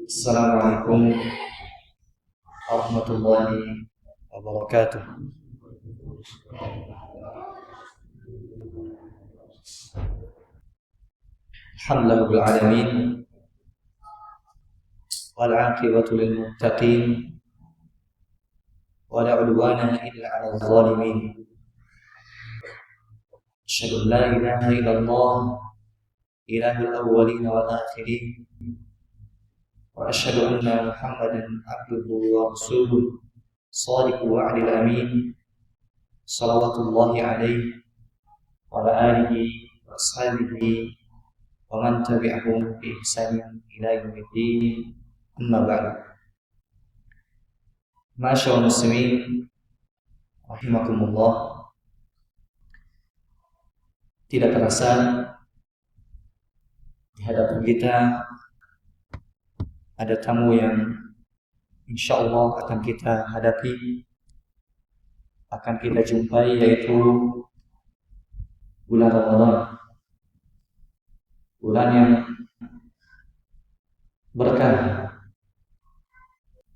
Assalamualaikum warahmatullahi wabarakatuh. Alhamdulillahil alamin wal 'aqibatu lil muttaqin wa la 'udwana illa 'alal zalimin. Asyhadu an la ilaha illallah ilahul awwalin wal akhirin wa asyhadu anna Muhammadan abduhu wa rasuluh shadiqul wa'dil amin salawatullahi alaihi wa ala alihi wa ashabihi wa man tabi'ahum bi ihsanin ila yaumiddin. Amma ba'du. Masyaallah muslimin rahimakumullah. Tidak terasa di hadapan kita ada tamu yang insyaallah akan kita hadapi, akan kita jumpai, yaitu bulan Ramadan. Bulan yang berkah,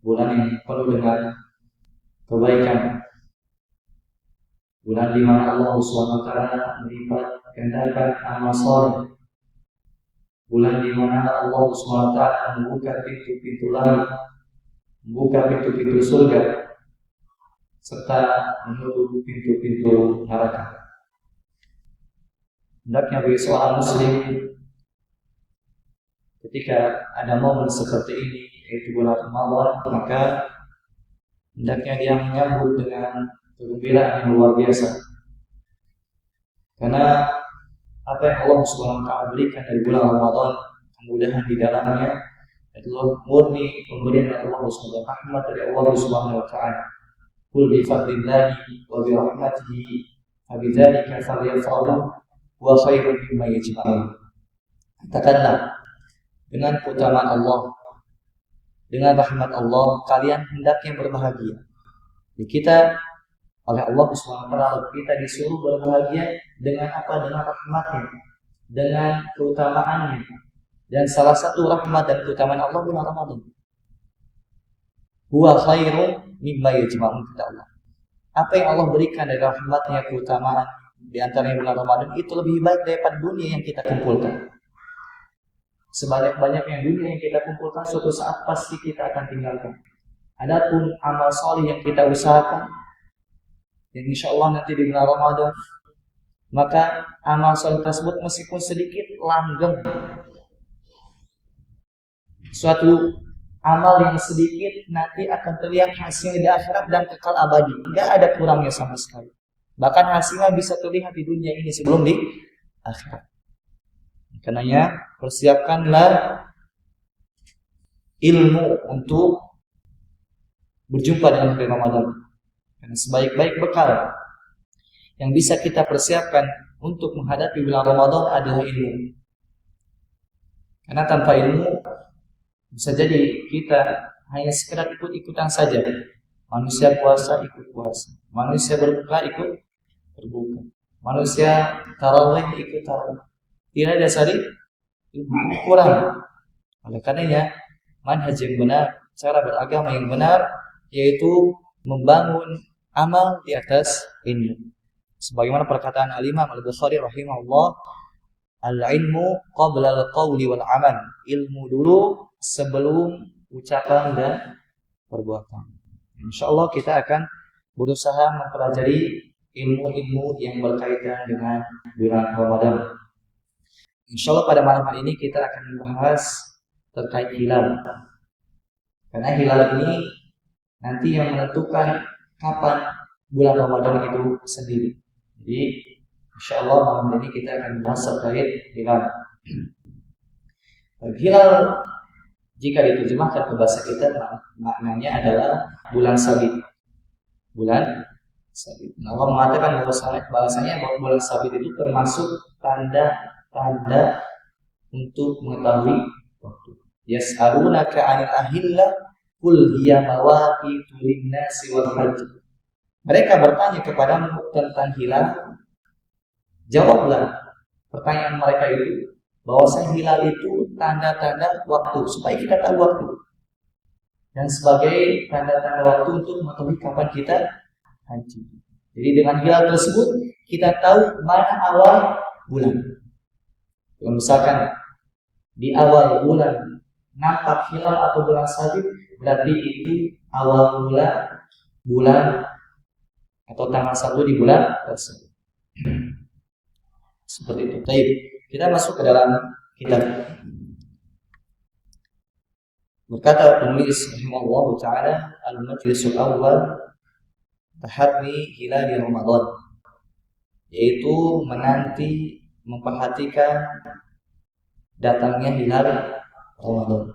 bulan yang penuh dengan kebaikan, bulan di mana Allah SWT melipat gandakan amal saleh, bulan di mana Allah SWT membuka pintu-pintu langit, membuka pintu-pintu surga, serta menutup pintu-pintu neraka. Hendaknya bagi seorang muslim ketika ada momen seperti ini, yaitu bulan Ramadan, maka hendaknya dia menyambut dengan kegembiraan yang luar biasa. Karena apa yang Allah SWT berikan dari bulan Ramadan, kemudahan di dalamnya adalah murni pemberian dari Allah SWT, rahmat dari Allah SWT. Qul bi fadlillahi wa bi rahmatihi fa bidzalika falyafrahu wa khairun mimma yajma'un. Katakanlah, dengan keutamaan Allah, dengan rahmat Allah, kalian hendaknya berbahagia. Jadi kita oleh Allah SWT kita disuruh berbahagia dengan apa? Dengan rahmatnya, dengan keutamaannya. Dan salah satu rahmat dan keutamaan Allah bulan Ramadan. Huwa khairun mimma yajma'un, kata Allah. Apa yang Allah berikan dari rahmatnya, keutamaan di antaranya bulan Ramadan, itu lebih baik daripada dunia yang kita kumpulkan. Sebanyak-banyaknya dunia yang kita kumpulkan, suatu saat pasti kita akan tinggalkan. Adapun amal soleh yang kita usahakan, yang insya Allah nanti di bulan Ramadan, maka amal soleh tersebut meskipun sedikit langgeng, suatu amal yang sedikit nanti akan terlihat hasilnya di akhirat dan kekal abadi, tidak ada kurangnya sama sekali. Bahkan hasilnya bisa terlihat di dunia ini sebelum di akhirat. Karenanya persiapkanlah ilmu untuk berjumpa dengan bulan Ramadan. Karena sebaik-baik bekal yang bisa kita persiapkan untuk menghadapi bulan Ramadan adalah ilmu. Karena tanpa ilmu bisa jadi kita hanya sekedar ikut-ikutan saja. Manusia puasa ikut puasa, manusia berbuka ikut berbuka, manusia tarawih ikut tarawih. Tidak dasari kurang. Oleh karenanya manhaj yang benar, cara beragama yang benar, yaitu membangun amal di atas ilmu. Sebagaimana perkataan Al-Imam Al-Bukhari rahimahullah, al-ilmu qabla al-qawli wal amal. Ilmu dulu sebelum ucapan dan perbuatan. Insyaallah kita akan berusaha mempelajari ilmu-ilmu yang berkaitan dengan bulan Ramadan. Insyaallah pada malam hari ini kita akan membahas terkait hilal. Karena hilal ini nanti yang menentukan kapan bulan Ramadan itu sendiri. Jadi insyaallah malam ini kita akan bahas terkait hilal. Hilal jika diterjemahkan ke bahasa kita maknanya adalah bulan sabit. Bulan sabit. Nah, Allah mengatakan bahwasanya bulan sabit itu termasuk tanda untuk mengetahui waktu. Yas'alunaka 'anil ahillah qul hiya mawaqitu lin-nasi wal hajj. Mereka bertanya kepadamu tentang hilal. Jawablah pertanyaan mereka itu bahwasanya hilal itu tanda-tanda waktu supaya kita tahu waktu, dan sebagai tanda-tanda waktu untuk mengetahui kapan kita haji. Jadi dengan hilal tersebut kita tahu mana awal bulan. Kalau misalkan di awal bulan nampak hilal atau bulan sabit, berarti itu awal bulan atau tanggal 1 di bulan tersebut. Seperti itu. Baik, kita masuk ke dalam kitab. Berkata penulis rahimahullah taala, al-majlisul awal taharri hilal Ramadan, yaitu menanti, memperhatikan datangnya hilal Ramadan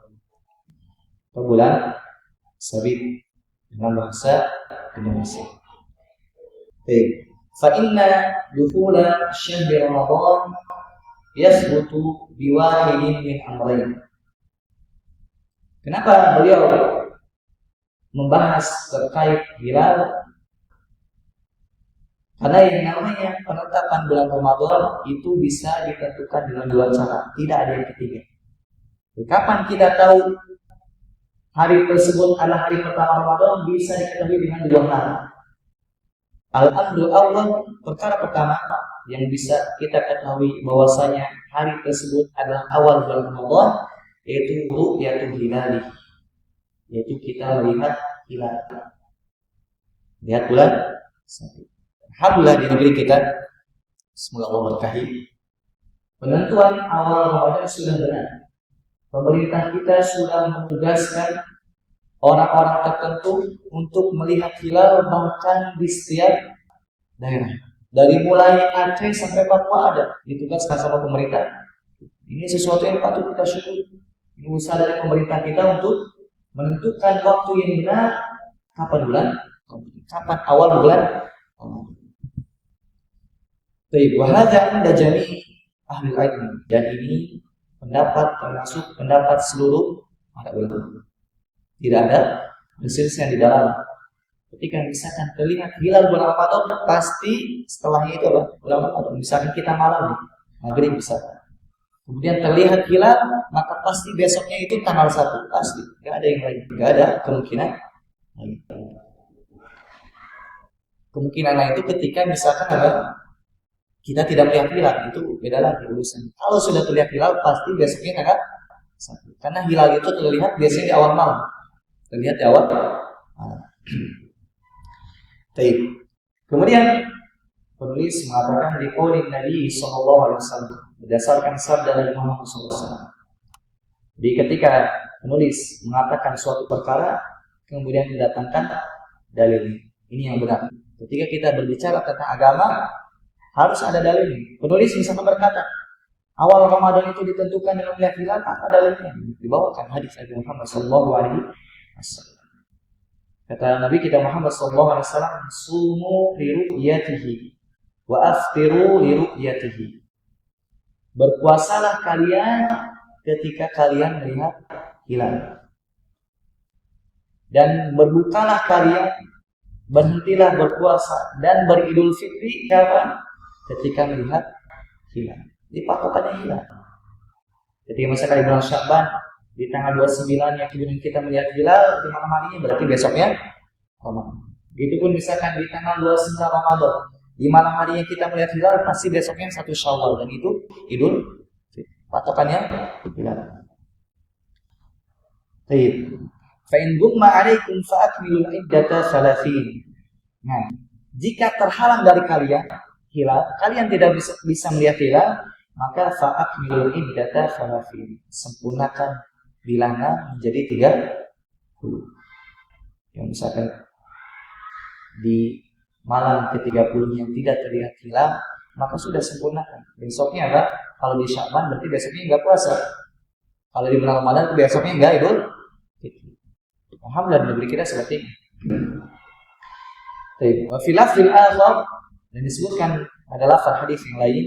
atau bulan sabit dalam bahasa Indonesia. Baik, fa inna dukhula syahri Ramadan yathbutu biwahidin min amrayn. Kenapa beliau membahas terkait hilal? Karena yang namanya penetapan bulan Ramadan itu bisa ditentukan dengan dua cara, tidak ada yang ketiga. Kapan kita tahu hari tersebut adalah hari pertama Ramadan? Bisa diketahui dengan dua hal. Al-amru awal, perkara pertama yang bisa kita ketahui bahwasanya hari tersebut adalah awal bulan Ramadan, yaitu ru'yatul hilali, yaitu kita melihat hilal, lihat bulan sabit. Alhamdulillah di negeri kita, semoga Allah berkahi, penentuan awal Ramadan sudah benar. Pemerintah kita sudah menugaskan orang-orang tertentu untuk melihat hilal bahkan di setiap daerah. Dari mulai Aceh sampai Papua ada ditugaskan sama pemerintah. Ini sesuatu yang patut kita syukuri. Ini usaha dari pemerintah kita untuk menentukan waktu yang benar, kapan awal bulan. Baik, wa hadza inda jami' ahli ilmi, dan ini pendapat termasuk pendapat seluruh para ulama. Tidak ada perselisihan di dalam. Ketika misalkan terlihat hilal bulan Ramadan, pasti setelahnya itu adalah bulan Ramadan. Misalkan kita malam maghrib misalkan, kemudian terlihat hilal, maka pasti besoknya itu tanggal 1, pasti. Tidak ada yang lain, tidak ada kemungkinan lain. Kemungkinan lain itu ketika misalkan kita tidak melihat hilal, itu beda lagi urusan. Kalau sudah terlihat hilal, pasti besoknya tanggal 1. Karena hilal itu terlihat biasanya di awal malam. Terlihat di awal malam. Baik. Kemudian penulis mengatakan di qaulin Nabi sallallahu alaihi wasallam, berdasarkan sabda Nabi Muhammad sallallahu alaihi wasallam. Jadi ketika penulis mengatakan suatu perkara, kemudian mendatangkan dalil. Ini yang benar. Ketika kita berbicara tentang agama, harus ada dalil. Penulis misalnya berkata, awal Ramadan itu ditentukan dengan melihat hilal, apa dalilnya? Dibawakan hadis Nabi Muhammad sallallahu alaihi wasallam. Kata Nabi kita Muhammad sallallahu alaihi wasallam, "Sumu li ru'yatihi wa aftiru li ru'yatihi." Berpuasalah kalian ketika kalian melihat hilal. Dan berbukalah kalian, berhentilah berpuasa dan beridul fitri kapan? Ketika melihat hilal. Di patokannya hilal. Jadi misalkan di bulan Sya'ban di tanggal 29 yang kemudian kita melihat hilal di malam harinya, berarti besoknya Ramadan. Begitupun misalkan di tanggal 29 Ramadan di malam harinya kita melihat hilal, pasti besoknya 1 Syawal, dan itu Idul Fitri. Patokannya hilal. Baik. Fa in gumma 'alaikum fa akmilul iddata 30. Nah, jika terhalang dari kalian hilal, kalian tidak bisa melihat hilal, maka fa akmilul iddata 30. Sempurnakan bilangan menjadi 30. Yang misalkan di malam ke-30 yang tidak terlihat hilal, maka sudah sempurnakan. Besoknya enggak, kalau di Sya'ban berarti besoknya enggak puasa. Kalau di bulan Ramadan besoknya enggak Idul Fitri. Alhamdulillah di negeri kita seperti ini. Baik, wa fil lafzil akhar, dan disebutkan ada lafaz hadis yang lain,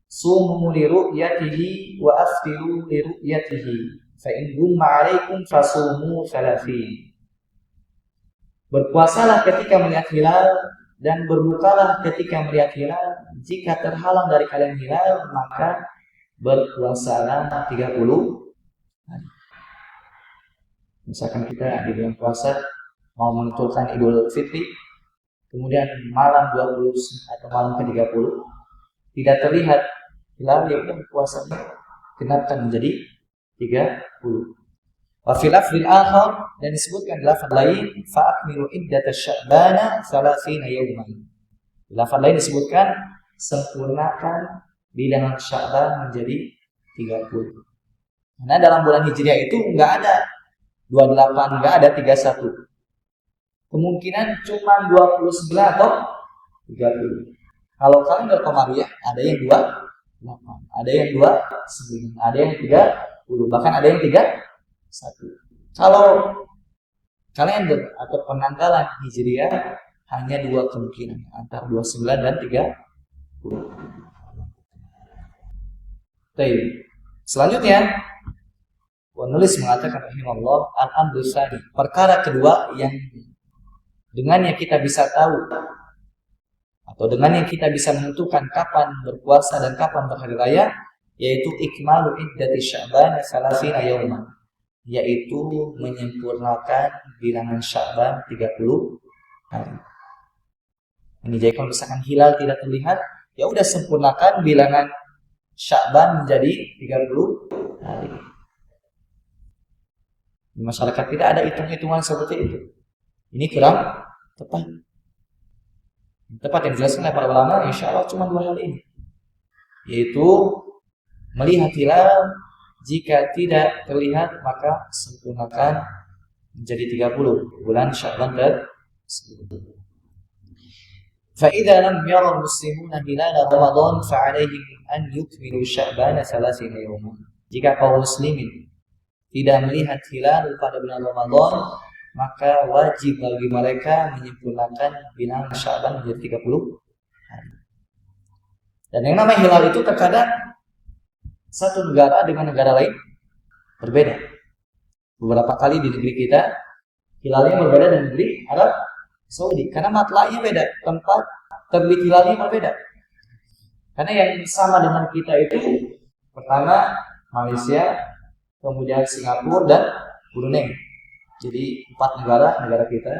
sumu li ru'yatihi wa aftiru li ru'yatihi fa in gumma 'alaikum fasumu 30. Berpuasalah ketika melihat hilal dan berbukalah ketika melihat hilal. Jika terhalang dari kalian hilal, maka berpuasa selama 30 hari. Misalkan kita di bulan puasa mau menentukan Idul Fitri, kemudian malam 20 atau malam ke-30 tidak terlihat hilal, ya udah puasanya genapkan menjadi 30. Wa fil lafzil akhar, dan disebutkan lafaz lain, fa akmilu iddatash sya'bana 30 yawman. Lafaz lain disebutkan sempurnakan bilangan Sya'ban menjadi 30. Karena dalam bulan Hijriah itu enggak ada 28, enggak ada 31. Kemungkinan cuma 29 atau 30. Kalau kalender Qamariyah ada yang 28, ada yang 29, ada yang 30, bahkan ada yang 31. Kalau kalender atau penanggalan Hijriah hanya dua kemungkinan, antara 29 dan 30. Baik. Selanjutnya penulis mengatakan rahimahullah, al-amru tsani, perkara kedua yang dengannya kita bisa tahu atau dengannya kita bisa menentukan kapan berpuasa dan kapan berhari raya, yaitu ikmalu iddati sya'ban 30 yawman, yaitu menyempurnakan bilangan Sya'ban 30 hari. Ini jadi kalau misalkan hilal tidak terlihat, ya udah sempurnakan bilangan Sya'ban menjadi 30 hari. Di masyarakat kita ada hitung-hitungan seperti itu. Ini kurang tepat. Tepat yang dijelaskan oleh para ulama, insya Allah cuma dua hal ini, yaitu melihat hilal, jika tidak terlihat maka sempurnakan menjadi 30 bulan Sya'ban tersebut. فإذا لم يرى المسلمون هلال رمضان فعليهم أن يكملوا شعبان 30 يوما. Jika kaum muslimin tidak melihat hilal pada bulan Ramadan, maka wajib bagi mereka menyempurnakan bilangan Sya'ban menjadi 30 hari. Dan yang namanya hilal itu terkadang satu negara dengan negara lain berbeda. Beberapa kali di negeri kita hilalnya berbeda dengan negeri Arab Saudi, karena matla'nya beda, tempat terbit hilalnya berbeda. Karena yang sama dengan kita itu pertama Malaysia, kemudian Singapura dan Brunei. Jadi 4 negara kita,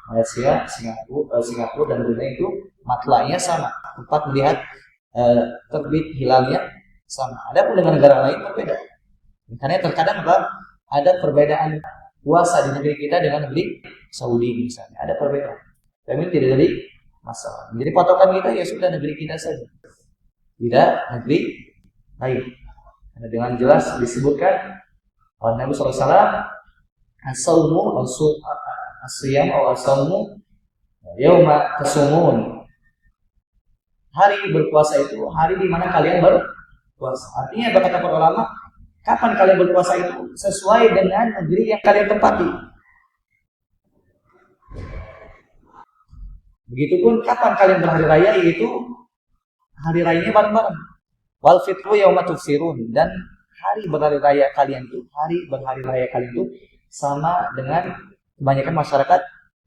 Malaysia, Singapura dan Brunei itu matla'nya sama, tempat melihat terbit hilalnya sama. Adapun dengan negara lain berbeda. Karena terkadang ada perbedaan puasa di negeri kita dengan negeri Saudi misalnya, ada perbedaan. Tapi tidak jadi masalah. Jadi patokan kita ya sudah negeri kita saja, tidak negeri lain. Karena dengan jelas disebutkan oleh Nabi SAW, as-sawmu as-siyam atau as-sawmu yauma tasumun. Hari berpuasa itu hari di mana kalian berpuasa. Artinya berkata para ulama, kapan kalian berpuasa itu sesuai dengan negeri yang kalian tempati. Begitupun kapan kalian berhari raya, yaitu hari rayanya bareng-bareng. Wal fitru yauma tufsirun, dan hari berhari raya kalian itu sama dengan kebanyakan masyarakat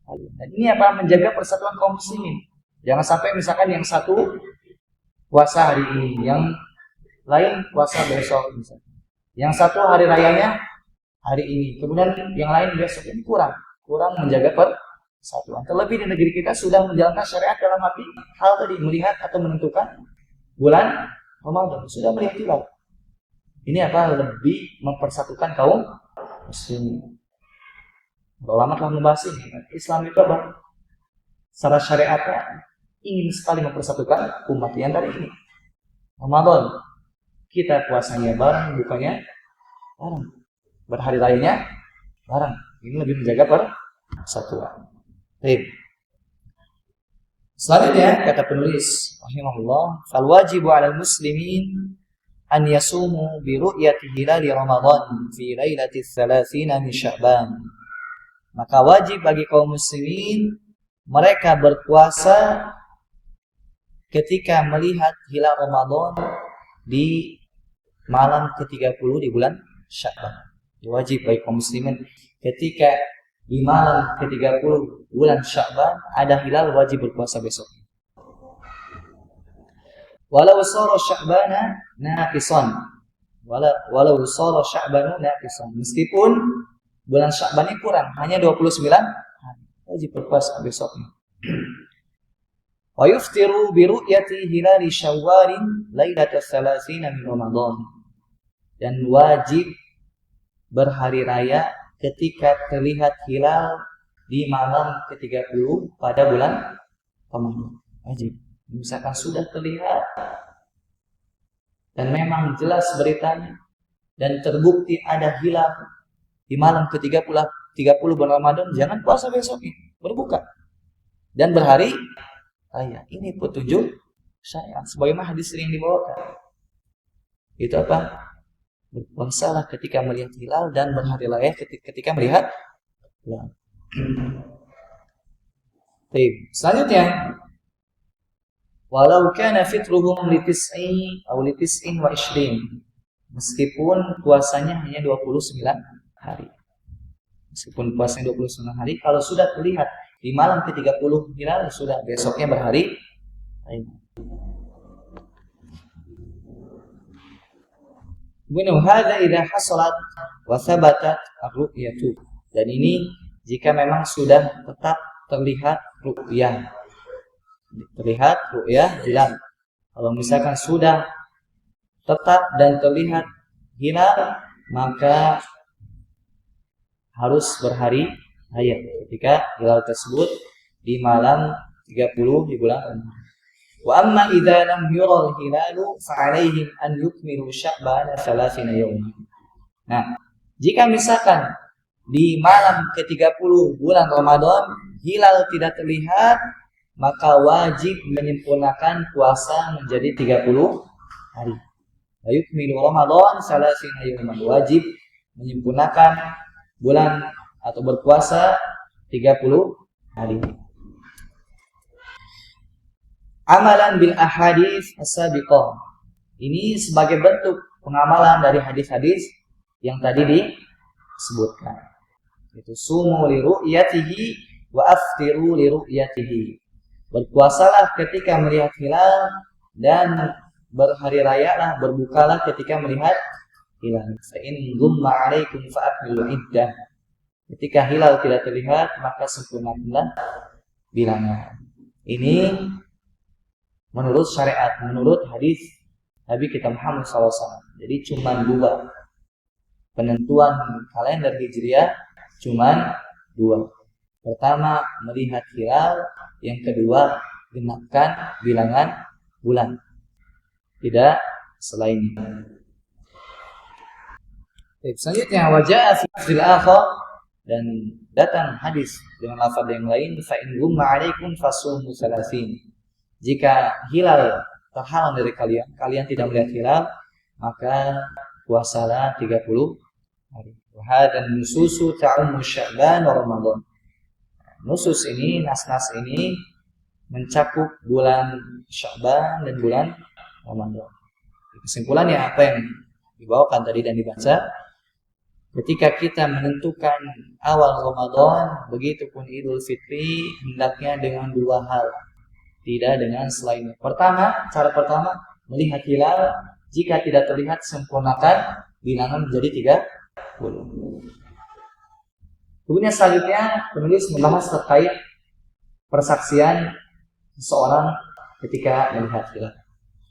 kalian. Dan ini apa? Menjaga persatuan kaum muslimin. Jangan sampai misalkan yang satu puasa hari ini, yang lain puasa besok misalkan. Yang satu hari rayanya hari ini, kemudian yang lain besok. Ini kurang menjaga persatuan. Terlebih di negeri kita sudah menjalankan syariat dalam arti hal tadi, melihat atau menentukan bulan Ramadan, sudah melihat hilal. Ini apa? Lebih mempersatukan kaum muslimin. Ulama telah membahas ini. Islam itu apa? Secara syariatnya ingin sekali mempersatukan umat yang tadi ini. Ramadan kita puasanya bareng, bukanya bareng, berhari rayanya bareng. Ini lebih menjaga persatuan. Baik. Selanjutnya kata penulis rahimahullah, fal wajibu 'alal muslimin an yasumu bi ru'yati hilali Ramadan fi lailati 30 min Sya'ban. Maka wajib bagi kaum muslimin mereka berpuasa ketika melihat hilal Ramadan di malam ke-30 di bulan Sya'ban. Wajib bagi kaum muslimin ketika di malam ke-30 bulan Sya'ban ada hilal, wajib berpuasa besok. Walau sara Sya'bana naqisan, walau shara Sya'banu naqisan, meskipun bulan Sya'ban ini kurang, hanya 29 hari, wajib berpuasa besoknya. Wa yuftiru bi ru'yati hilali Syawwal lailatul 30 min Ramadan, dan wajib berhari raya ketika terlihat hilal di malam ke-30 pada bulan Ramadan. Wajib. Misalkan sudah terlihat dan memang jelas beritanya dan terbukti ada hilal di malam ke-30 bulan Ramadan, jangan puasa besoknya, berbuka dan berhari raya. Ini petunjuk syariat sebagaimana hadis yang dibawakan. Itu apa? Berpuasalah ketika melihat hilal dan berhari raya ketika melihat hilal. Selanjutnya, walau kana fitruhum litis'i aw litis'in wa ishrin, meskipun puasanya hanya 29 hari. Meskipun puasanya 29 hari, kalau sudah terlihat di malam ke-30 hilal, sudah besoknya berhari raya. Hadza idza hasalat wa thabatat ar-ru'yatu, dan ini jika memang sudah tetap terlihat ru'yah. Terlihat ru'yah hilal. Kalau misalkan sudah tetap dan terlihat hilal, maka harus berhari raya ketika hilal tersebut di malam 30 di bulan Ramadan. Wa amma idza lam yura al-hilalu fa 'alaihim an yukmilu Sya'ban 30 yawman. Nah, jika misalkan di malam ke-30 bulan Ramadan hilal tidak terlihat, maka wajib menyempurnakan puasa menjadi 30 hari. Wa yukmilu Ramadan 30 yawman, wajib menyempurnakan bulan atau berpuasa 30 hari. Amalan bil ahadits as-sabiqah. Ini sebagai bentuk pengamalan dari hadis-hadis yang tadi disebutkan. Itu sumu li ru'yatihi wa aftiru li ru'yatihi. Berpuasalah ketika melihat hilal dan berhari rayalah, berbukalah ketika melihat hilal. Fa in gumma 'alaikum fa akmilu iddah. Ketika hilal tidak terlihat, maka sempurnakanlah bilangan. Ini menurut syariat, menurut hadis Nabi kita Muhammad SAW. Jadi cuma dua penentuan kalender Hijriah, cuma dua. Pertama melihat hilal, yang kedua genapkan bilangan bulan. Tidak selainnya. Selanjutnya wajah fil akhir, dan datang hadis dengan lafaz yang lain, fa in gumma 'alaikum fasumu 30. Jika hilal terhalang dari kalian tidak melihat hilal, maka puasalah 30 hari. Wa hadzal nususu ta'ummu Sya'ban wa Ramadan. Nusus ini, nas-nas ini mencakup bulan Sya'ban dan bulan Ramadan. Kesimpulannya apa yang dibawakan tadi dan dibaca, ketika kita menentukan awal Ramadan, begitupun Idul Fitri, hendaknya dengan dua hal, tidak dengan selainnya. Cara pertama melihat hilal, jika tidak terlihat sempurnakan bilangan menjadi 30. Kemudian selanjutnya penulis membahas terkait persaksian seseorang ketika melihat hilal.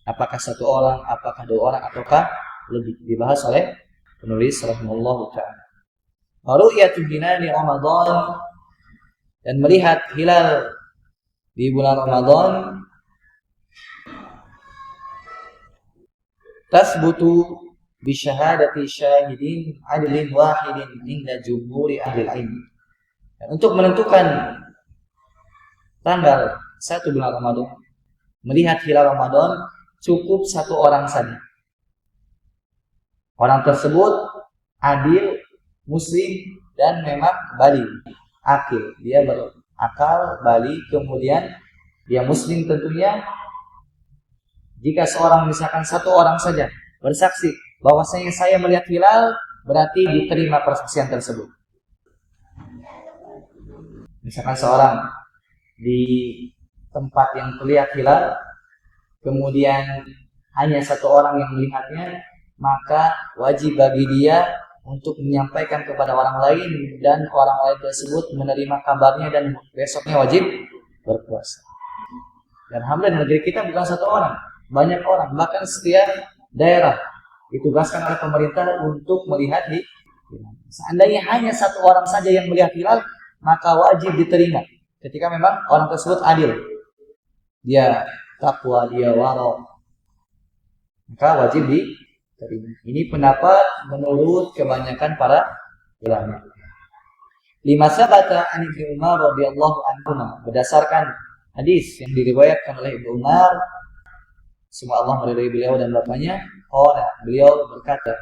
Apakah satu orang, apakah dua orang, ataukah lebih, dibahas oleh penulis rahimahullahu ta'ala. Ru'yatul hilali Ramadan, dan melihat hilal di bulan Ramadan, tasbutu bi syahadati syahidin adlin wahidin inda jumhuri ahli ilmi. Dan untuk menentukan tanggal 1 bulan Ramadan, melihat hilal Ramadan, cukup satu orang saja. Orang tersebut adil, muslim, dan memang baligh, akil. Dia berakal, baligh, kemudian dia muslim tentunya. Jika seorang, misalkan satu orang saja bersaksi bahwasanya saya melihat hilal, berarti diterima persaksian tersebut. Misalkan seorang di tempat yang terlihat hilal, kemudian hanya satu orang yang melihatnya, maka wajib bagi dia untuk menyampaikan kepada orang lain dan orang lain tersebut menerima kabarnya dan besoknya wajib berpuasa. Dan alhamdulillah negeri kita bukan satu orang, banyak orang, bahkan setiap daerah ditugaskan oleh pemerintah untuk melihat hilal. Seandainya hanya satu orang saja yang melihat hilal, maka wajib diterima. Ketika memang orang tersebut adil, dia takwa, dia wara, maka wajib diterima. Ini pendapat menurut kebanyakan para ulama. Lima sabata an Ibnu Umar radhiyallahu anhu, berdasarkan hadis yang diriwayatkan oleh Ibnu Umar, semoga Allah meridai beliau dan bapaknya, beliau berkata,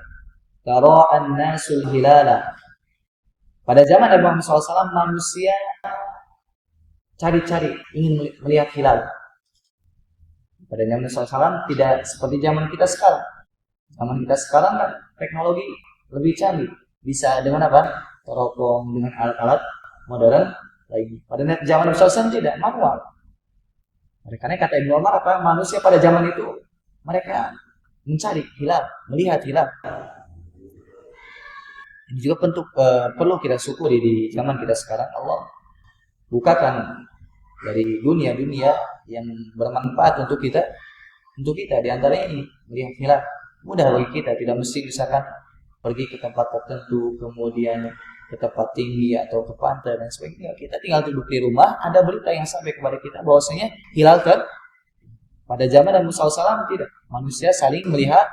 tara'an nasul hilala. Pada zaman Nabi Muhammad SAW, manusia cari-cari ingin melihat hilal. Pada zaman Nabi SAW tidak seperti zaman kita sekarang. Zaman kita sekarang kan teknologi lebih canggih, bisa dengan apa? Teropong, dengan alat-alat modern lainnya. Pada zaman Nabi SAW tidak, manual. Karena kata Ibnu Umar, apa, manusia pada zaman itu mereka mencari hilal, melihat hilal. Ini juga perlu kita syukuri di zaman kita sekarang. Allah bukakan dari dunia-dunia yang bermanfaat untuk kita. Di antaranya ini melihat hilal. Mudah bagi kita, tidak mesti misalkan pergi ke tempat tertentu, kemudian ke tempat tinggi atau ke pantai dan sebagainya. Kita tinggal duduk di rumah, ada berita yang sampai kepada kita bahwasanya hilal kan. Pada zaman Nabi SAW tidak, manusia saling melihat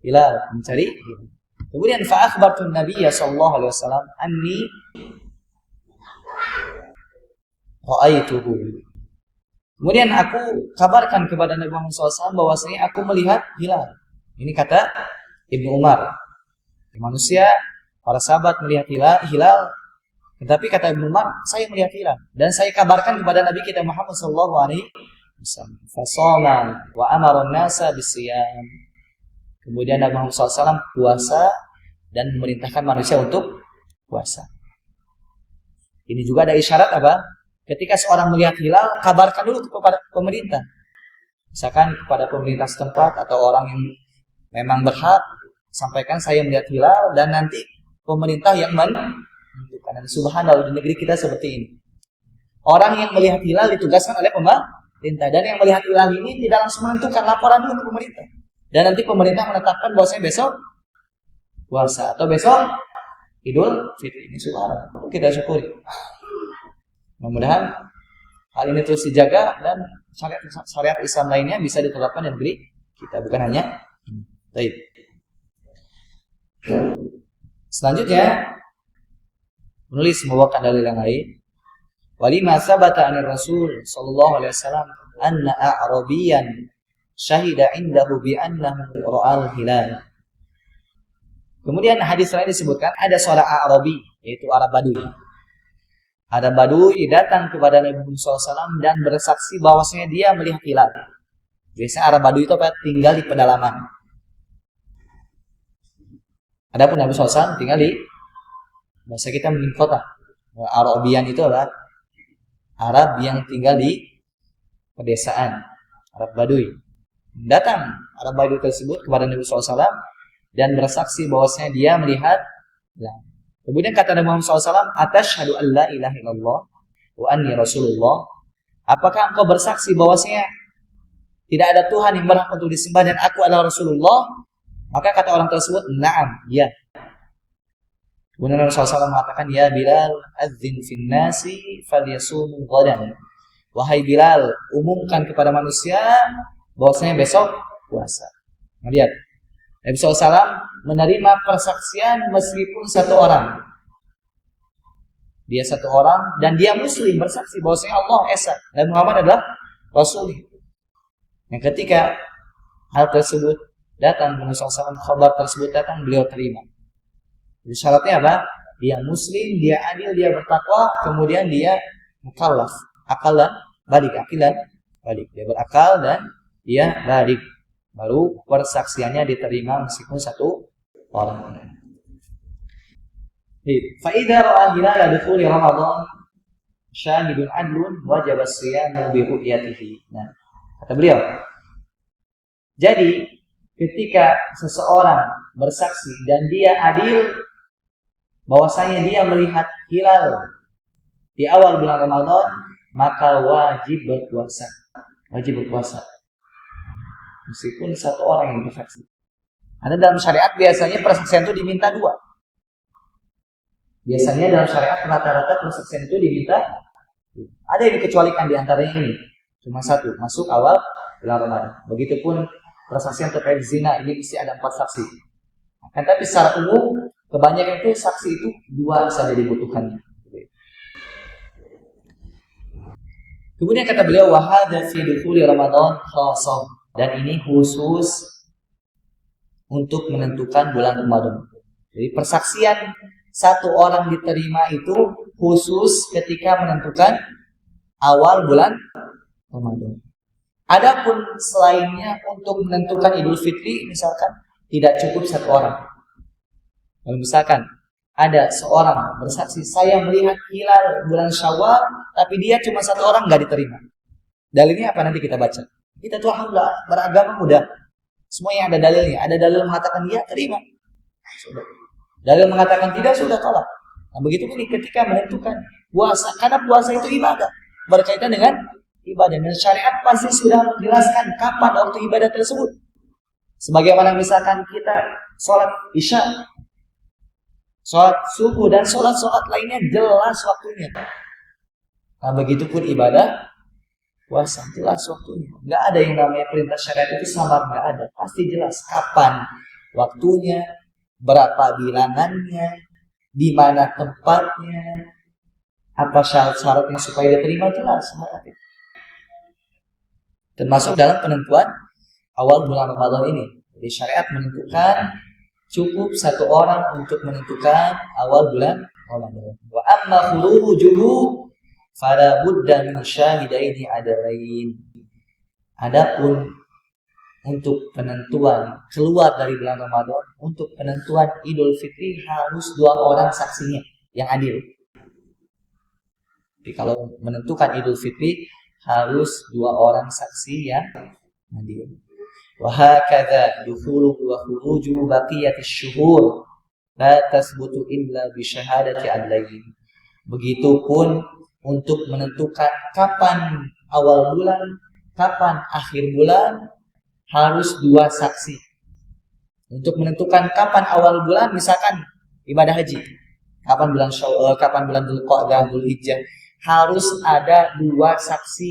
hilal, mencari hilal. Kemudian fa akhbartu Nabiy sallallahu alaihi wasallam anni ra'aituhu. Kemudian aku kabarkan kepada Nabi Muhammad SAW bahwasanya aku melihat hilal. Ini kata Ibnu Umar. Manusia, para sahabat melihat hilal, tetapi kata Ibnu Umar, saya melihat hilal dan saya kabarkan kepada Nabi kita Muhammad sallallahu alaihi wasallam. Fasama wa amara an-nasa bisiyam. Kemudian Nabi Muhammad SAW puasa dan memerintahkan manusia untuk puasa. Ini juga ada isyarat apa? Ketika seorang melihat hilal, kabarkan dulu kepada pemerintah. Misalkan kepada pemerintah setempat atau orang yang memang berhak, sampaikan saya melihat hilal dan nanti pemerintah yang menentukan. Dan subhanallah di negeri kita seperti ini. Orang yang melihat hilal ditugaskan oleh pemerintah, dan yang melihat hilal ini tidak langsung menentukan, laporan dulu ke pemerintah. Dan nanti pemerintah menetapkan bahwasanya besok puasa atau besok Idul Fitri. Ini subhanallah, kita syukuri. Mudah-mudahan hal ini terus dijaga dan syariat Islam lainnya bisa diterapkan di negeri kita, bukan hanya baik. Selanjutnya menulis membawakan dalil yang lain. Walima sabata anir Rasul sallallahu alaihi wasallam anna a'rabiyan syahida indahu bi annahu ra'al hilal. Kemudian hadis lain disebutkan ada seorang A'rabi, yaitu Arab Badui. Arab Badui datang kepada Nabi Muhammad SAW dan bersaksi bahwasanya dia melihat hilal. Biasanya Arab Badui itu tinggal di pedalaman. Adapun Nabi SAW tinggal di, bahasa kita mungkin kota. Arabian itu adalah Arab yang tinggal di pedesaan, Arab Badui. Datang Arab Badui tersebut kepada Nabi SAW dan bersaksi bahwasanya dia melihat hilal. Kemudian kata Nabi Muhammad SAW, "Atashhadu an la ilaha illallah wa anni Rasulullah." Apakah engkau bersaksi bahwasanya tidak ada Tuhan yang berhak untuk disembah dan aku adalah Rasulullah? Maka kata orang tersebut, "Na'am, ya." Kemudian Rasulullah SAW mengatakan, "Ya Bilal, adzin fin nasi falyasumu ghadan." Wahai Bilal, umumkan kepada manusia bahwasanya besok puasa. Lihat, Nabi SAW menerima persaksian meskipun satu orang. Dia satu orang dan dia muslim bersaksi bahwasanya Allah Esa dan Muhammad adalah Rasul. Yang ketika hal tersebut datang, Nabi SAW khabar tersebut datang, beliau terima. Jadi syaratnya apa? Dia muslim, dia adil, dia bertakwa, kemudian dia mukallaf, akal dan balik, akilan balik. Dia berakal dan dia balik. Baru persaksiannya diterima meskipun satu orang. Fa idza ra'a hilala dukhuli Ramadan syahidun adlun wajib as-siyam bi ru'yatihi. Nah, kata beliau. Jadi ketika seseorang bersaksi dan dia adil bahwasanya dia melihat hilal di awal bulan Ramadan, maka wajib berpuasa. Wajib berpuasa. Meskipun satu orang yang bersaksi. Ada dalam syariat biasanya persaksian itu diminta 2. Biasanya dalam syariat rata-rata persaksian itu diminta. Ada yang dikecualikan di antaranya ini. Cuma 1, masuk awal bulan Ramadan. Begitupun persaksian terkait zina, ini mesti ada 4 saksi. Kan tapi secara umum kebanyakan itu saksi itu 2 saja dibutuhkannya. Kemudian kata beliau wahada fi dukhuli Ramadan khassah, dan ini khusus untuk menentukan bulan Ramadan. Jadi persaksian satu orang diterima itu khusus ketika menentukan awal bulan Ramadan. Adapun selainnya untuk menentukan Idul Fitri misalkan tidak cukup 1 orang. Kalau misalkan ada seorang bersaksi, saya melihat hilal bulan Syawal, tapi dia cuma 1 orang nggak diterima. Dalilnya apa nanti kita baca. Kita tuh alhamdulillah beragama mudah. Semuanya ada dalilnya. Ada dalil mengatakan dia terima. Sudah. Dalil mengatakan tidak, sudah tolak. Nah begitu pun ketika menentukan puasa, karena puasa itu ibadah, berkaitan dengan ibadah. Dan syariat pasti sudah menjelaskan kapan waktu ibadah tersebut. Sebagaimana misalkan kita sholat isya, sholat subuh dan sholat lainnya jelas waktunya. Nah begitupun ibadah puasa jelas waktunya. Nggak ada yang namanya perintah syariat itu samar, nggak ada. Pasti jelas kapan waktunya, berapa bilangannya, di mana tempatnya, apa syarat-syaratnya supaya diterima jelas. Termasuk dalam penentuan awal bulan Ramadan ini. Jadi syariat menentukan cukup 1 orang untuk menentukan awal bulan Ramadan. Wa amma khurujuhu fala budda min syahidaini adalain. Adapun untuk penentuan keluar dari bulan Ramadan, untuk penentuan Idul Fitri harus 2 orang saksinya yang adil. Jadi kalau menentukan Idul Fitri harus 2 orang saksi yang adil. Wa hakadha dukhulu wa khuruju baqiyatish syuhur la tasbutu illa bi syahadati adlain. Begitupun untuk menentukan kapan awal bulan, kapan akhir bulan harus 2 saksi. Untuk menentukan kapan awal bulan, misalkan ibadah haji, kapan bulan Syawal, kapan bulan Dzulqa'dah, Dzulhijjah, harus ada 2 saksi.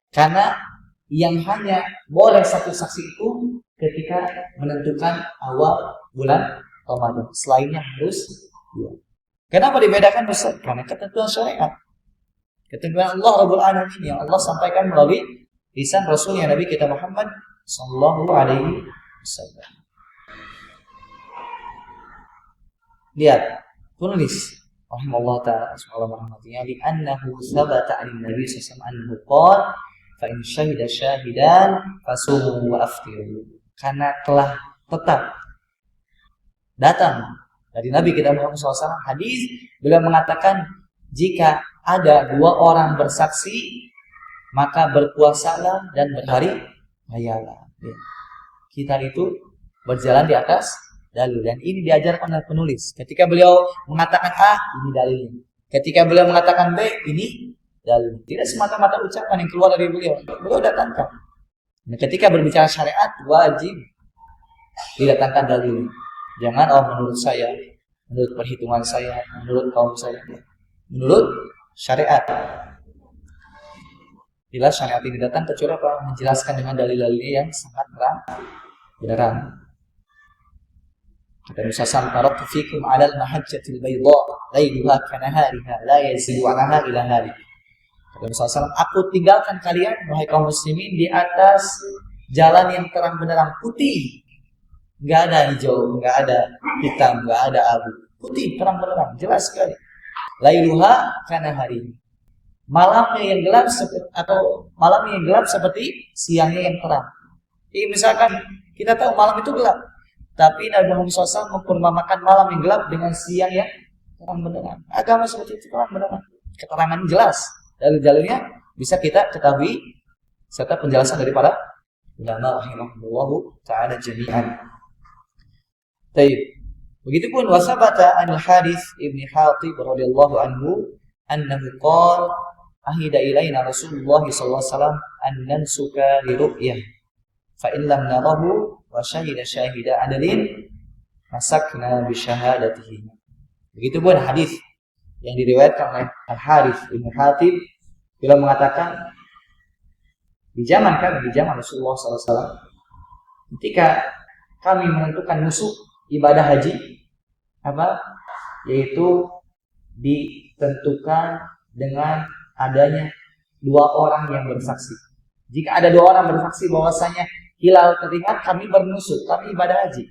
Karena yang hanya boleh 1 saksi itu ketika menentukan awal bulan Ramadan. Selainnya harus 2. Kenapa dibedakan Ustaz? Karena ketentuan syariat. Ketentuan Allah Rabbul Alamin yang Allah sampaikan melalui lisan Rasulnya Nabi kita Muhammad sallallahu alaihi wasallam. Lihat, penulis rahimahullah ta'ala subhanahu wa ta'ala li annahu sabata 'an Nabi sallallahu alaihi wasallam annahu qala fa in syahida syahidan fasumu wa aftiru. Karena telah tetap datang dari Nabi kita Muhammad SAW hadis, beliau mengatakan jika ada 2 orang bersaksi maka berpuasalah dan berhari rayalah. Kita itu berjalan di atas dalil, dan ini diajarkan oleh penulis. Ketika beliau mengatakan A, ini dalilnya. Ketika beliau mengatakan B, ini dalil. Tidak semata-mata ucapan yang keluar dari beliau. Beliau datangkan. Nah, ketika berbicara syariat wajib didatangkan dalilnya. Jangan menurut saya, menurut perhitungan saya, menurut kaum saya. Menurut syariat. Bila syariat ini datang kecuali apa? Menjelaskan dengan dalil-dalilnya yang sangat beneran. Kata Musa Samtaratu fikum 'alal mahajjatil bayda lailuha kanahariha la yazidu 'anha ila hari. Kata Musa SAW, aku tinggalkan kalian wahai kaum muslimin di atas jalan yang terang benderang putih. Enggak ada hijau, enggak ada hitam, enggak ada abu. Putih, terang benderang, jelas sekali. Lailuha kanahari. Malamnya yang gelap seperti siangnya yang terang. Jadi misalkan kita tahu malam itu gelap, tapi Nabi Muhammad SAW memperumpamakan malam yang gelap dengan siang yang terang benderang. Agama seperti itu terang benderang, keterangan jelas. Dalil-dalilnya bisa kita ketahui serta penjelasan dari para ulama rahimahullahu ta'ala jami'an. Baik. Begitupun wasabata an Harits ibn Hatib radhiyallahu anhu annahu qala ahida ilaina Rasulullah sallallahu alaihi wasallam an nansuka li ru'yah fa in lam narahu wa syahida syahida adalin masakna bi syahadatihi. Begitupun hadis yang diriwayatkan oleh Al Harits ibn Hatib beliau mengatakan di zaman Rasulullah sallallahu alaihi wasallam ketika kami menentukan musuh ibadah haji yaitu ditentukan dengan adanya 2 orang yang bersaksi. Jika ada 2 orang bersaksi bahwasanya hilal terlihat, kami bernusuk, kami ibadah haji.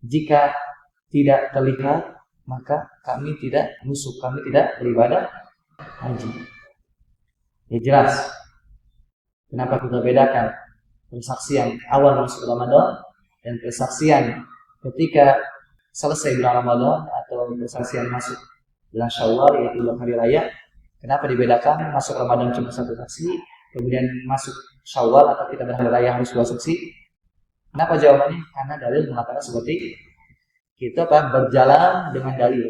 Jika tidak terlihat, maka kami tidak nusuk, kami tidak beribadah haji. Ya jelas. Kenapa kita bedakan persaksian awal masuk Ramadan dan persaksian ketika selesai bulan Ramadan atau persaksian masuk bulan Syawal yaitu hari raya? Kenapa dibedakan masuk Ramadan cuma 1 saksi, kemudian masuk Syawal atau kita berhari raya harus 2 saksi? Kenapa jawabannya? Karena dalil mengatakan seperti itu. Kita berjalan dengan dalil.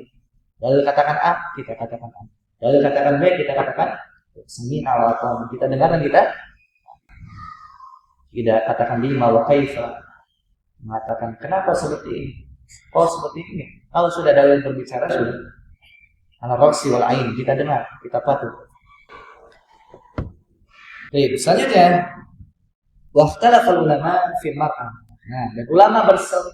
Dalil katakan A, kita katakan A. Dalil katakan B, kita katakan sami'na wa ata'na. Kita dengar dan kita tidak katakan lima wa kaifa. Mengatakan kenapa seperti ini? Oh seperti ini. Kalau sudah dalil berbicara sudah. Al-Raksi wal Ain, kita dengar, kita patuh. Baik, selanjutnya waqtalafal ulama fi mar'ah. Nah, dan ulama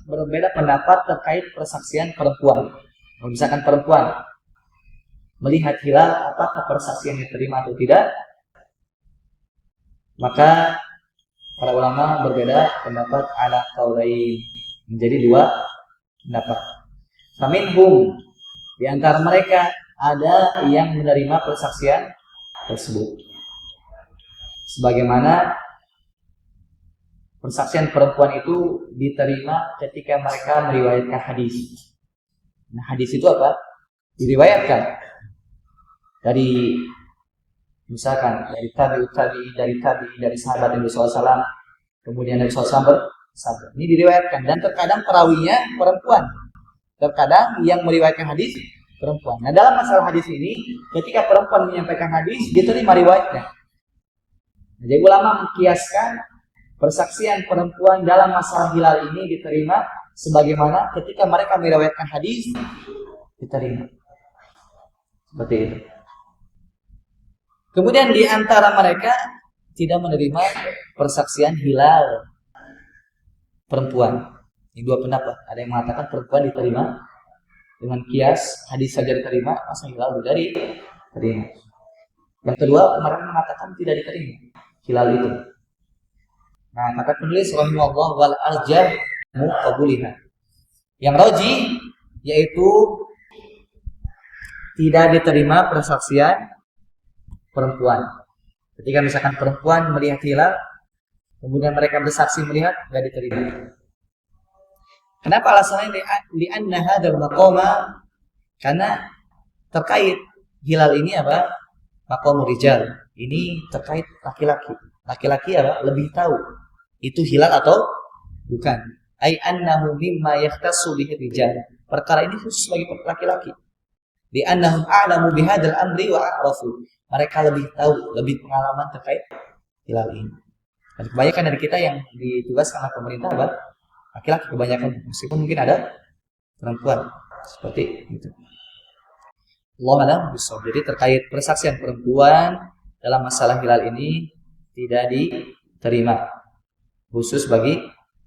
berbeda pendapat terkait persaksian perempuan. Kalau misalkan perempuan melihat hilal, apakah persaksian diterima atau tidak? Maka para ulama berbeda pendapat ala qaulain, menjadi 2 pendapat. Faminhum, di antara mereka ada yang menerima persaksian tersebut. Sebagaimana persaksian perempuan itu diterima ketika mereka meriwayatkan hadis. Nah, hadis itu apa? Diriwayatkan dari misalkan dari dari sahabat Nabi SAW, kemudian Nabi SAW bersabda. Ini diriwayatkan dan terkadang perawinya perempuan. Terkadang yang meriwayatkan hadis perempuan. Nah, dalam masalah hadis ini, ketika perempuan menyampaikan hadis, diterima riwayatnya. Jadi ulama mengkiaskan persaksian perempuan dalam masalah hilal ini diterima sebagaimana ketika mereka meriwayatkan hadis diterima. Seperti itu. Kemudian di antara mereka tidak menerima persaksian hilal perempuan. Ini 2 pendapat. Ada yang mengatakan perempuan diterima dengan kias hadis saja diterima, masa hilal tidak diterima. Yang kedua, mereka mengatakan tidak diterima hilal itu. Nah, kata penulis rahimahullah wal arjah muqabuliha. Yang rajih yaitu tidak diterima persaksian perempuan. Ketika misalkan perempuan melihat hilal, kemudian mereka bersaksi melihat, tidak diterima. Kenapa alasannya? Li'anna hadzal maqama, karena terkait hilal ini apa? Maqamur rijal. Ini terkait laki-laki. Laki-laki apa? Lebih tahu itu hilal atau bukan. Ai annahu mimma yahtassu bihi rijal. Perkara ini khusus bagi laki-laki. Di annahum a'lamu bihadzal amri wa a'rafu. Mereka lebih tahu, lebih pengalaman terkait hilal ini. Dan kebanyakan dari kita yang ditugaskan oleh pemerintah apa? Laki-laki kebanyakan, meskipun mungkin ada perempuan seperti itu. Allah a'lam bishawab. Jadi terkait persaksian perempuan dalam masalah hilal ini tidak diterima, khusus bagi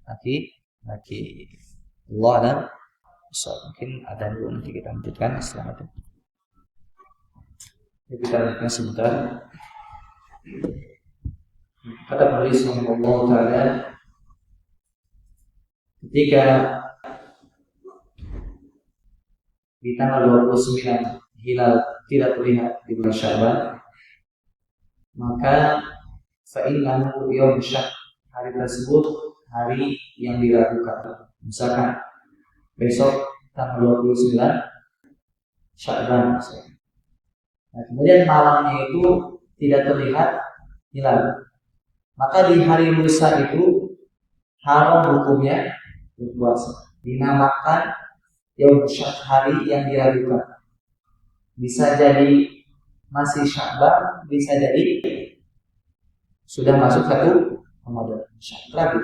laki-laki. Allah a'lam bishawab. Mungkin ada dulu, nanti kita lanjutkan setelah itu. Jadi kita lanjutkan sebentar. Kata penulis Allah Ta'ala, ketika di tanggal 29 hilal tidak terlihat di bulan Sya'ban, maka fa'innahu yawm syak, hari tersebut hari yang diragukan. Misalkan besok tanggal 29 Sya'ban, nah, kemudian malamnya itu tidak terlihat hilal, Maka di hari lusa itu haram hukumnya berpuasa. Dinamakan yaum syak, hari yang diragukan. Bisa jadi masih Sya'ban, bisa jadi sudah masuk satu Ramadan. Ragu.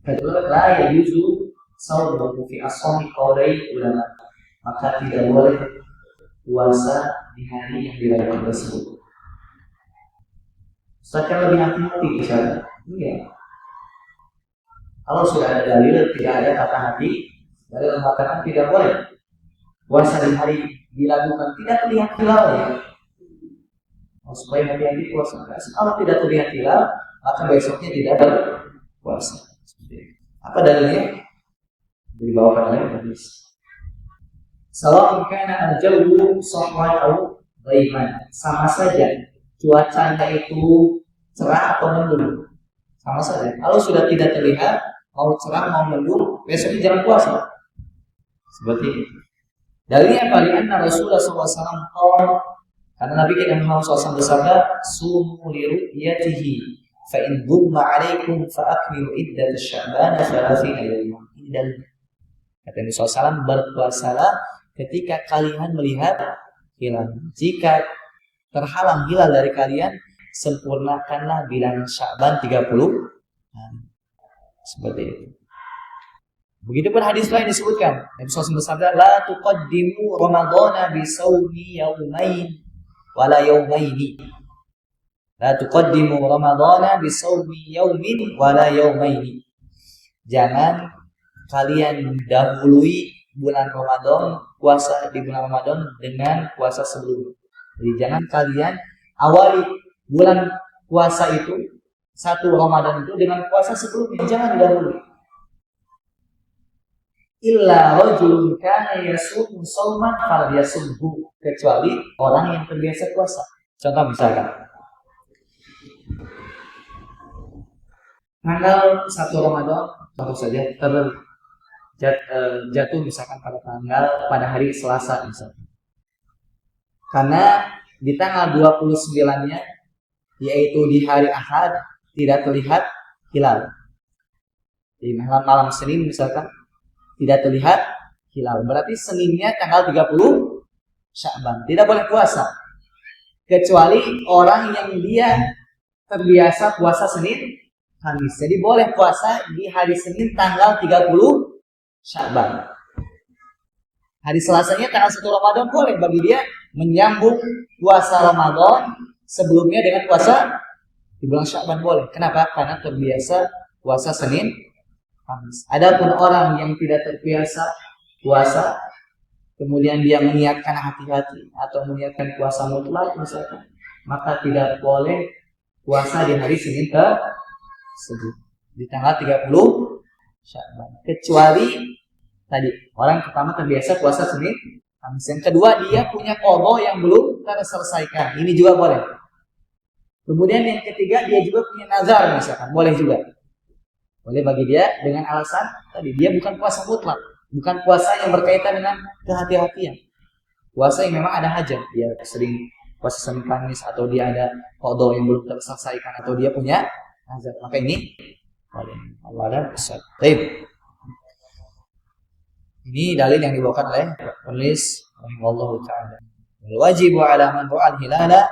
Kedua, la yajuzu saumu fi as-sawmi qaulai ulama. Maka tidak boleh puasa di hari yang diragukan tersebut. Secara lebih hati-hati misalnya. Iya. Kalau sudah ada dalil, tidak ada kata hati, dalil mengatakan tidak boleh puasa di hari dilakukan, tidak terlihat hilal ya. Supaya hati-hati puasa. Kalau tidak terlihat hilal, maka besoknya tidak berpuasa. Apa dalilnya? Dibawakan oleh hadis. Sawa'un kana al-jawu sahwan atau ghaiman. Sama saja cuacanya itu cerah atau mendung. Sama saja. Kalau sudah tidak terlihat, mau cerah mau mendung, besoknya jangan puasa. Seperti itu. Dalilnya apa? Karena Rasulullah SAW karena Nabi kita Muhammad SAW bersabda, "Sumu li ru'yatihi, fa in dhumma 'alaikum fa akmilu iddat Sya'ban 30 yawman." Ini dalilnya. Kata Nabi SAW, berpuasalah ketika kalian melihat hilal. Jika terhalang hilal dari kalian, sempurnakanlah bilangan Sya'ban 30 hari. Seperti itu. Begitupun hadis lain disebutkan. Nabi SAW bersabda, "La tuqaddimu Ramadhana bi shaumi yaumain wala yaumaini." La tuqaddimu Ramadhana bi shaumi yaumin wala yaumaini. Jangan kalian mendahului bulan Ramadan, puasa di bulan Ramadan dengan puasa sebelumnya. Jadi jangan kalian awali bulan puasa itu, satu Ramadan itu dengan puasa sebelumnya, jangan dahulu. Illa rajulun kana yasumu shauman falyasumhu, kecuali orang yang terbiasa puasa. Contoh misalkan tanggal 1 Ramadan, contoh saja jatuh misalkan pada hari Selasa misalkan. Karena di tanggal 29-nya, yaitu di hari Ahad, tidak terlihat hilal. Di malam Senin misalkan tidak terlihat hilal. Berarti Seninnya tanggal 30 Sya'ban. Tidak boleh puasa. Kecuali orang yang dia terbiasa puasa Senin, Kamis. Jadi boleh puasa di hari Senin tanggal 30 Sya'ban. Hari Selasanya tanggal 1 Ramadan boleh bagi dia menyambung puasa Ramadan sebelumnya dengan puasa di bulan Sya'ban boleh. Kenapa? Karena terbiasa puasa Senin, Kamis. Adapun orang yang tidak terbiasa puasa, kemudian dia meniatkan hati-hati atau meniatkan puasa mutlak misalkan, maka tidak boleh puasa di hari Senin tersebut di tanggal 30 Sya'ban. Kecuali tadi orang pertama terbiasa puasa Senin, Kamis. Yang kedua dia punya qadha yang belum terselesaikan. Ini juga boleh. Kemudian yang ketiga dia juga punya nazar misalkan, boleh juga. Boleh bagi dia dengan alasan tadi dia bukan puasa mutlak, bukan puasa yang berkaitan dengan kehati-hatian. Puasa yang memang ada hajat, dia sering puasa Senin Kamis atau dia ada qadha yang belum terselesaikan atau dia punya nazar. Maka ini boleh. Allah ada besar. Baik. Ini dalil yang dibawakan oleh penulis rahimahullahu taala. Wajibu ala man ra'a al-hilala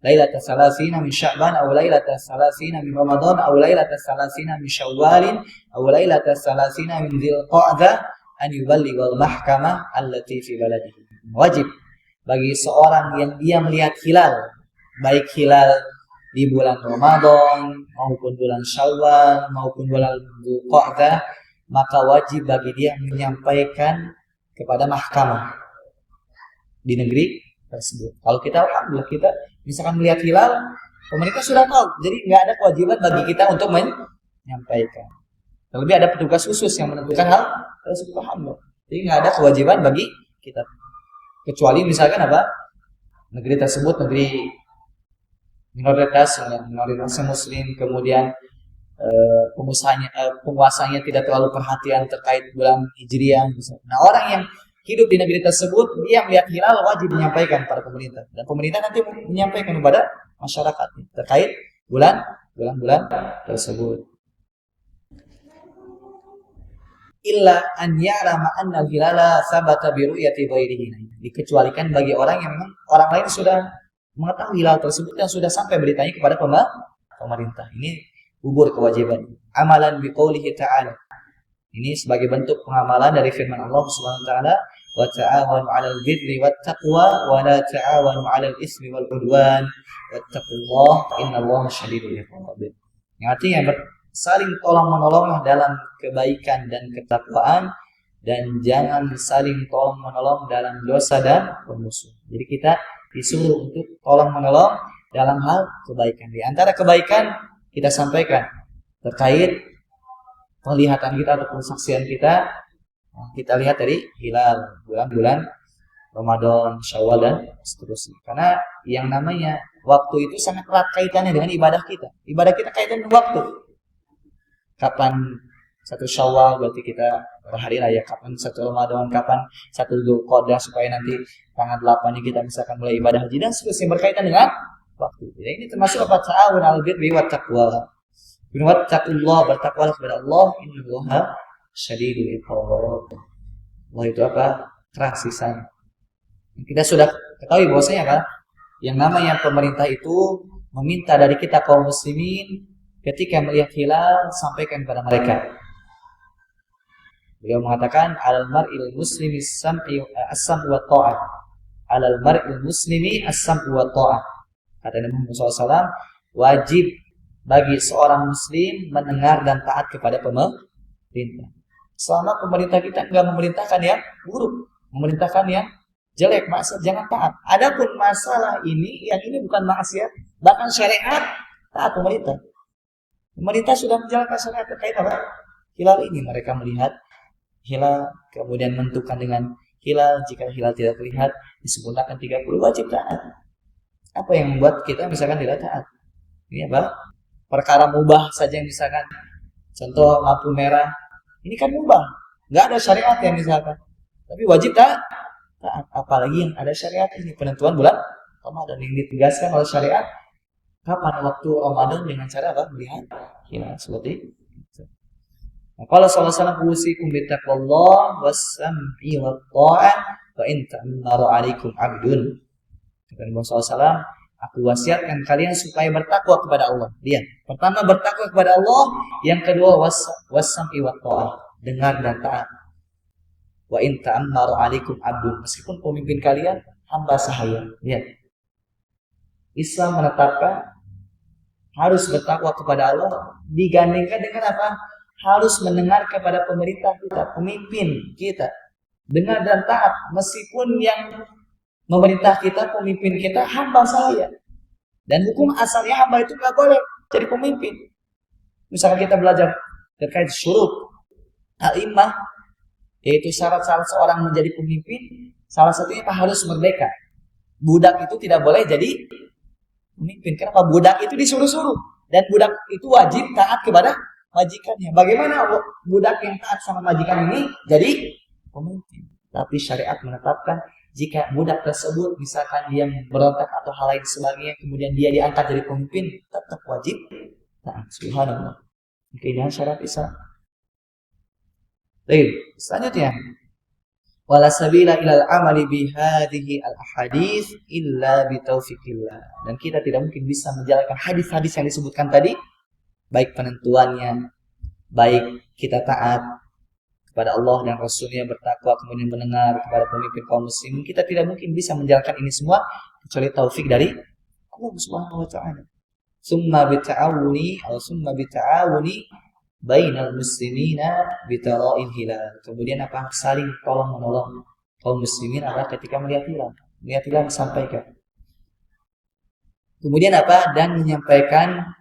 lailata salasina min Sya'ban aw lailata salasina min Ramadan aw lailata salasina min Syawal aw lailata salasina min Dzulqa'dah an yuballigha al-mahkamah allati fi baladihi. Wajib bagi seorang yang dia melihat hilal, baik hilal di bulan Ramadan maupun bulan Syawal maupun bulan Dzulqa'dah, maka wajib bagi dia menyampaikan kepada mahkamah di negeri tersebut. Kalau kita alhamdulillah kita misalkan melihat hilal, pemerintah sudah tahu, jadi nggak ada kewajiban bagi kita untuk menyampaikan. Terlebih ada petugas khusus yang menentukan hal tersebut, alhamdulillah. Jadi nggak ada kewajiban bagi kita. Kecuali misalkan apa? Negeri tersebut negeri minoritas Muslim, kemudian penguasanya tidak terlalu perhatian terkait bulan Hijriah. Nah, orang yang hidup di negeri tersebut, dia melihat hilal wajib menyampaikan kepada pemerintah, dan pemerintah nanti menyampaikan kepada masyarakat terkait bulan-bulan tersebut. Illa an ya'lama anna al-hilala sabata bi ru'yati ghairihi. Dikecualikan bagi orang yang memang orang lain sudah mengetahui hilal tersebut dan sudah sampai beritanya kepada pemerintah. Ini gugur kewajiban. Amalan bi qoulihi ta'ala. Ini sebagai bentuk pengamalan dari firman Allah Subhanahu wa taala, wa ta'awanu 'alal birri wat taqwa wa la ta'awanu 'alal ismi wal 'udwan wattaqullaha innallaha syadidul 'iqab. Yang artinya saling tolong-menolonglah dalam kebaikan dan ketakwaan, dan jangan saling tolong-menolong dalam dosa dan permusuhan. Jadi kita disuruh untuk tolong-menolong dalam hal kebaikan. Di antara kebaikan kita sampaikan terkait penglihatan kita atau pensaksian kita, kita lihat dari hilal bulan-bulan Ramadan, Syawal dan seterusnya. Karena yang namanya waktu itu sangat erat kaitannya dengan ibadah kita. Ibadah kita kaitannya dengan waktu. Kapan satu Syawal berarti kita berhari raya, kapan satu Ramadan, kapan satu Dzulqa'dah, supaya nanti tanggal 8-nya kita misalkan mulai ibadah haji dan seterusnya berkaitan dengan waktu. Jadi ini termasuk apa? Ta'awun 'alal birri wat taqwa. Wattaqullah, bertakwalah kepada Allah, innallaha syadidul 'iqab. Allah itu apa? Keras siksanya. Kita sudah ketahui bahwasanya kan yang namanya pemerintah itu meminta dari kita kaum muslimin ketika melihat hilal sampaikan kepada mereka. Beliau mengatakan alal mar'il muslimi as-sam'u wa ta'ah. Alal mar'il muslimi as-sam'u wa ta'ah. Kata Nabi Muhammad SAW, wajib bagi seorang muslim mendengar dan taat kepada pemerintah. Selama pemerintah kita enggak memerintahkan yang buruk, memerintahkan yang jelek, maksiat, jangan taat. Adapun masalah ini, yang ini bukan maksiat, bahkan syariat, taat pemerintah. Pemerintah sudah menjalankan syariat terkait apa? Hilal ini, mereka melihat hilal, kemudian menentukan dengan hilal. Jika hilal tidak terlihat, disempurnakan 30, wajib taat. Apa yang membuat kita misalkan tidak taat? Ini apa? Perkara mubah saja yang misalkan, contoh lampu merah, ini kan mubah, nggak ada syariat yang misalkan, tapi wajib taat. Apalagi yang ada syariat ini, penentuan bulan Ramadan yang ditegaskan oleh syariat. Kapan waktu Ramadan dengan cara apa? Melihat hilal seperti itu. Nah, qala sallallahu alaihi wasallam usikum bittaqwallah was-sam'i wat-tha'ah wa in ta'ammara 'alaikum 'abdun. Kata Nabi sallallahu alaihi wasallam, aku wasiatkan kalian supaya bertakwa kepada Allah. Lihat, pertama bertakwa kepada Allah, yang kedua was-sam'i wat-tha'ah, dengar dan taat. Wa in ta'ammara 'alaikum 'abdun, meskipun pemimpin kalian hamba sahaya. Lihat, Islam menetapkan harus bertakwa kepada Allah digandingkan dengan apa? Harus mendengar kepada pemerintah kita, pemimpin kita. Dengar dan taat meskipun yang memerintah kita, pemimpin kita hamba sahaya. Dan hukum asalnya hamba itu nggak boleh jadi pemimpin. Misalkan kita belajar terkait syurut al-immah, yaitu syarat-syarat seorang menjadi pemimpin, salah satunya apa? Harus merdeka. Budak itu tidak boleh jadi pemimpin. Kenapa? Budak itu disuruh-suruh, dan budak itu wajib taat kepada majikannya. Bagaimana budak yang taat sama majikan ini jadi pemimpin? Tapi syariat menetapkan jika budak tersebut misalkan dia berontak atau hal lain sebagainya, kemudian dia diangkat jadi pemimpin, tetap wajib taat. Subhanallah, keindahan syariat Islam. Baik, selanjutnya, wala sabila ilal amali bihadhihi al-ahadits illa bitaufiqillah. Dan kita tidak mungkin bisa menjalankan hadis-hadis yang disebutkan tadi, baik penentuannya, baik kita taat kepada Allah dan Rasulnya, bertakwa, kemudian mendengar kepada pemimpin kaum muslimin. Kita tidak mungkin bisa menjalankan ini semua kecuali taufik dari Allah Subhanahu wa taala. Summa bita'awuni bainal muslimina bitara'il hilal. Kemudian apa? Saling tolong menolong kaum muslimin apa? Ketika melihat hilal. Melihat hilal disampaikan. Kemudian apa? Dan menyampaikan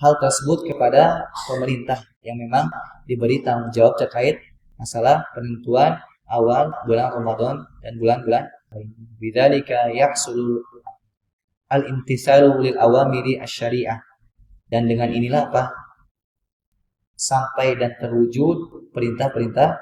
hal tersebut kepada pemerintah yang memang diberi tanggung jawab terkait masalah penentuan awal bulan Ramadan dan bulan-bulan lain. Bidzalika yahsulu al-imtisalu lil awamiri asy-syari'ah. Dan dengan inilah apa? Sampai dan terwujud perintah-perintah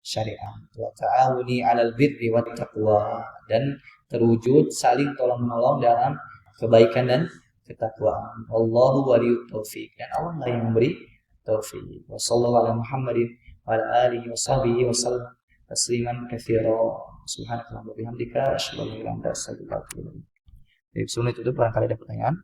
syariah. Wa ta'awuni 'alal birri wat taqwa, dan terwujud saling tolong-menolong dalam kebaikan dan ketakwaan. Allahu waliyut taufik, dan Allah lah yang memberi taufik. Wassallallahu ala Muhammadin wa ala alihi wa sahbihi wa sallam tasliman katsira. Subhanakallahumma wa bihamdika asyhadu an la ilaha illa anta astaghfiruka wa atubu ilaik. Jadi sebelum itu barangkali ada pertanyaan.